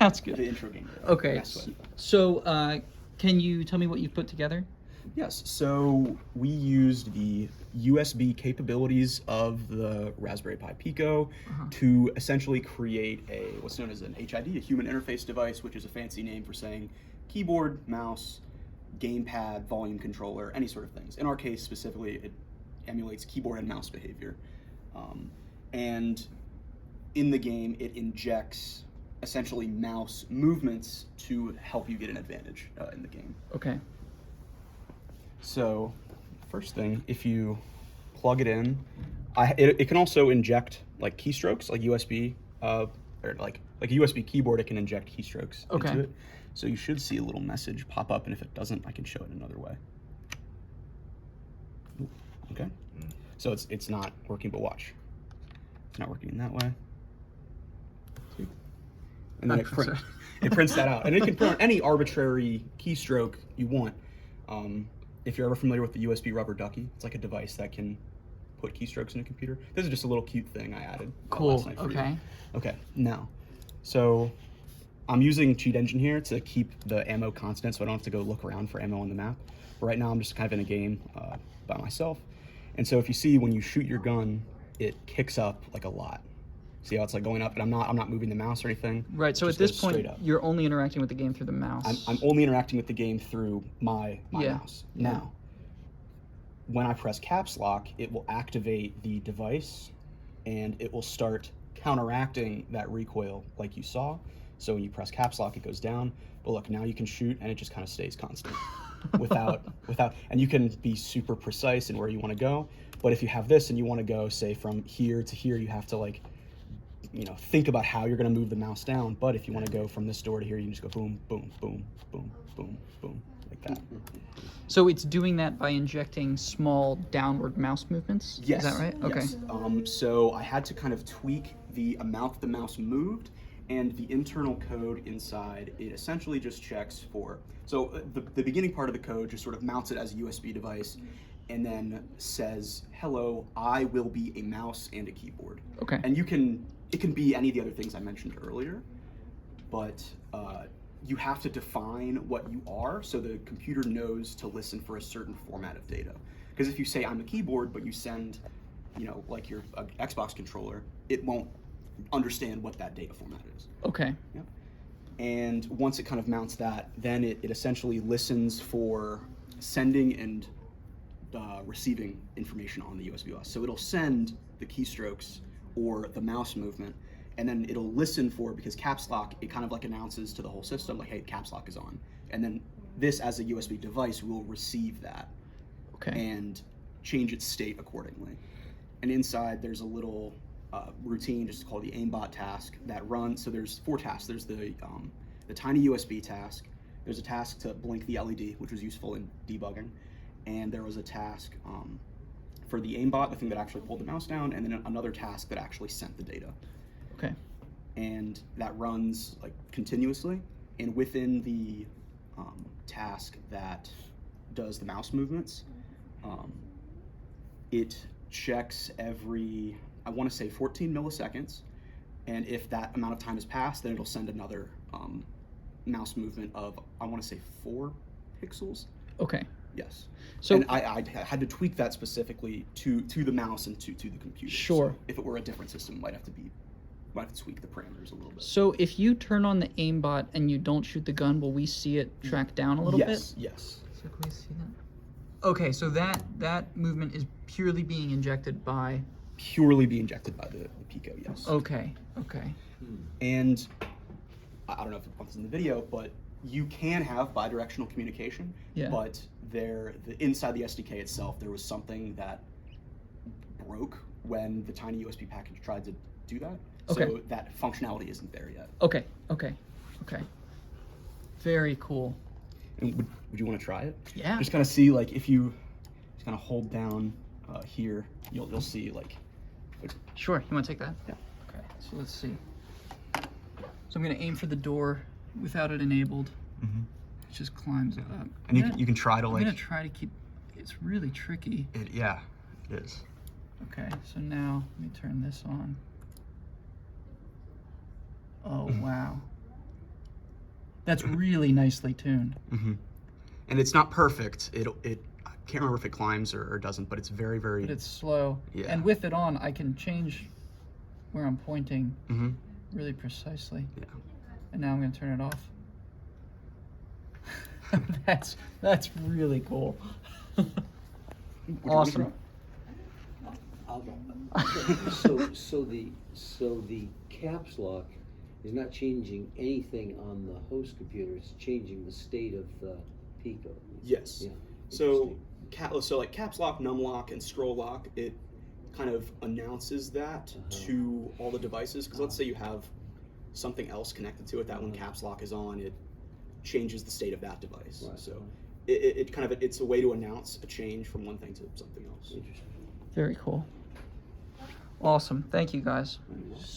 That's good. The intro game. Okay. So, can you tell me what you've put together? Yes. So we used the USB capabilities of the Raspberry Pi Pico to essentially create what's known as an HID, a human interface device, which is a fancy name for saying keyboard, mouse, gamepad, volume controller, any sort of things. In our case specifically, it emulates keyboard and mouse behavior. And in the game, it injects essentially mouse movements to help you get an advantage in the game. Okay. So, first thing, if you plug it in, it can also inject like keystrokes, like USB, or like a USB keyboard. It can inject keystrokes into it. So you should see a little message pop up, and if it doesn't, I can show it another way. Okay. So it's not working, but watch. It's not working in that way. See? And then it prints that out, and it can print any arbitrary keystroke you want. If you're ever familiar with the USB rubber ducky, it's like a device that can put keystrokes in a computer. This is just a little cute thing I added last night for you. Okay, now, so I'm using Cheat Engine here to keep the ammo constant so I don't have to go look around for ammo on the map. But right now I'm just kind of in a game by myself. And so if you see when you shoot your gun, it kicks up like a lot. See how it's like going up, and I'm not moving the mouse or anything. Right. So at this point, you're only interacting with the game through the mouse. I'm only interacting with the game through my mouse. Now, when I press caps lock, it will activate the device, and it will start counteracting that recoil like you saw. So when you press caps lock, it goes down. But look, now you can shoot, and it just kind of stays constant, without, and you can be super precise in where you want to go. But if you have this and you want to go, say, from here to here, you have to like, think about how you're going to move the mouse down. But if you want to go from this door to here, you can just go boom, boom, boom, boom, boom, boom, like that. So it's doing that by injecting small downward mouse movements? Yes. Is that right? Okay. Yes. So I had to kind of tweak the amount the mouse moved, and the internal code inside, it essentially just checks for, so the beginning part of the code just sort of mounts it as a USB device, and then says, hello, I will be a mouse and a keyboard. Okay. And it can be any of the other things I mentioned earlier, but you have to define what you are so the computer knows to listen for a certain format of data. Because if you say I'm a keyboard, but you send, like your Xbox controller, it won't understand what that data format is. Okay. Yep. And once it kind of mounts that, then it essentially listens for sending and receiving information on the USB bus. So it'll send the keystrokes or the mouse movement, and then it'll listen for, because caps lock, it kind of like announces to the whole system, like, hey, caps lock is on. And then this, as a USB device, will receive that and change its state accordingly. And inside, there's a little routine just called the aimbot task that runs. So there's 4 tasks. There's the tiny USB task. There's a task to blink the LED, which was useful in debugging. And there was a task for the aimbot, the thing that actually pulled the mouse down, and then another task that actually sent the data. Okay. And that runs like continuously. And within the task that does the mouse movements, it checks every, I want to say 14 milliseconds. And if that amount of time has passed, then it'll send another mouse movement of, I want to say 4 pixels. Okay. Yes. So, and I had to tweak that specifically to the mouse and to the computer. Sure. So if it were a different system, might have to tweak the parameters a little bit. So if you turn on the aimbot and you don't shoot the gun, will we see it track down a little bit? Yes. So can we see that? Okay, so that movement is purely being injected by... Purely being injected by the Pico, yes. Okay. And I don't know if it was in the video, but you can have bidirectional communication, but inside the SDK itself, there was something that broke when the tiny USB package tried to do that. So that functionality isn't there yet. Okay. Very cool. And would you want to try it? Yeah. Just kind of see, like, if you just kind of hold down here, you'll see, like... Sure. You want to take that? Yeah. Okay. So let's see. So I'm going to aim for the door without it enabled. Mm-hmm. It just climbs up. And you can try to, like... I'm going to try to keep... It's really tricky. Yeah, it is. Okay. So now, let me turn this on. Oh, wow. That's really nicely tuned. And it's not perfect. I can't remember if it climbs or doesn't, but it's very, very. But it's slow. Yeah. And with it on, I can change where I'm pointing really precisely. Yeah. And now I'm going to turn it off. That's really cool. Awesome. So the caps lock is not changing anything on the host computer. It's changing the state of the Pico. Yes. Yeah. So like caps lock, num lock, and scroll lock, it kind of announces that to all the devices. Because let's say you have something else connected to it, that when caps lock is on, it changes the state of that device. Right. So it kind of, it's a way to announce a change from one thing to something else. Interesting. Very cool. Awesome. Thank you, guys.